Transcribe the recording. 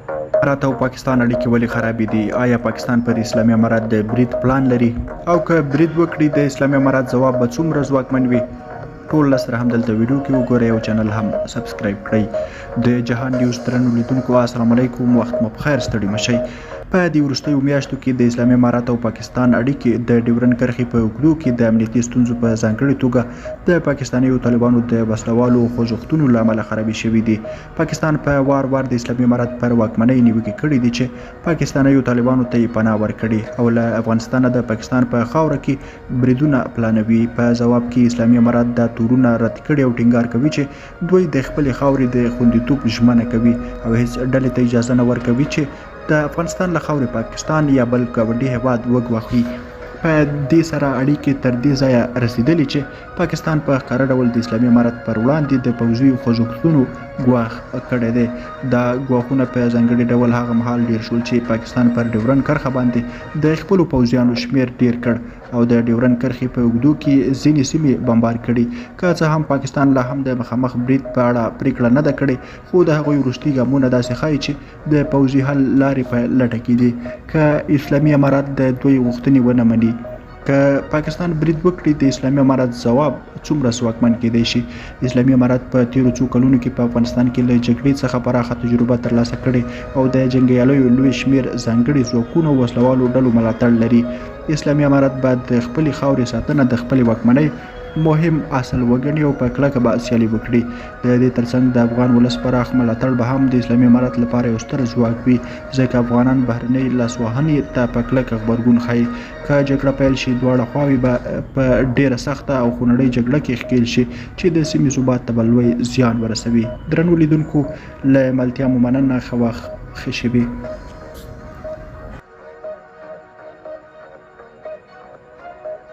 امارات او پاکستان اړیکې ولې خرابې دي؟ آیا پاکستان پر اسلامي امارات د برید پلان لري؟ او که برید وکړي د اسلامي امارات ځواب به څومره ځواکمن وي؟ ټول سره هم دلته ویډیو کې وګورئ او چینل هم سبسکرایب کړئ. د جهان نیوز درنو لیدونکو السلام علیکم، وخت مو بخیر، ستړي مشئ. په دې وروستیو میاشتو کې د اسلامي امارات او پاکستان اړیکې د ډیورنډ کرښې په اوږدو کې د امنیتي ستونزو په ځانګړې توګه د پاکستانیو طالبانو د وسلوالو خوځښتونو له امله خرابې شوي دي. پاکستان په وار وار د اسلامي امارات پر واکمنۍ نیوکې کړې دي چې پاکستانیو طالبانو ته یې پناه ورکړې او له افغانستانه د پاکستان په خاوره کې بریدونه پلانوي. په ځواب کې اسلامي امارات دا تورونه رد کړي او ټینګار کوي چې دوی د خپلې خاورې د خوندیتوب ژمنه کوي او هیڅ ډلې ته اجازه نه ورکوي چې د افغانستان له خاورې پاکستان یا بل ګاونډي هیواد وګواښي. په دې سره اړیکې تر دې ځایه رسیدلې چې پاکستان په ښکاره ډول د اسلامي امارت پر وړاندې د پوځي خوځښتونو ګواښ کړی دی. دا ګواښونه په ځانګړي ډول هغه مهال ډیر شول چې پاکستان پر ډیورنډ کرښه باندې د خپلو پوځیانو شمیر ډیر کړ او د ډیورنډ کرښې په اوږدو کې ځینې سیمې بمبار کړي. که څه هم پاکستان لا هم د مخامخ برید په اړه پریکړه نه ده کړې، خو د هغوی وروستي ګامونه داسې ښایي چې د پوځي حل لارې په لټه کې دي. که اسلامي امارات د دوی غوښتنې ونه مني، که پاکستان برید وکړي، د اسلامي امارات ځواب څومره ځواکمن کېدای شي؟ اسلامي امارات په تیرو څو کلونو کې په افغانستان کې له جګړې څخه پراخه تجربه ترلاسه کړې او د جنګیالیو لوی شمیر ځانګړي ځواکونو وسلوالو ډلو ملاتړ لري. اسلامي امارات باید د خپلې خاورې ساتنه د خپلې واکمنۍ مهم اصل وګڼي او په کلکه به سیالي وکړي. د دې ترڅنګ د افغان ولس پراخ ملاتړ به هم د اسلامي امارات لپاره یو ستر ځواک وي، ځکه افغانان بهرنۍ لاسوهنې ته په کلکه غبرګون ښیي. که جګړه پیل شي، دواړه خواوې به په ډیره سخته او خونړۍ جګړه کې ښکېل شي چې د سیمې ثبات ته به لوی زیان ورسوي. درنو لیدونکو، له ملتیا مو مننه. ښه وخت، ښه شیبې.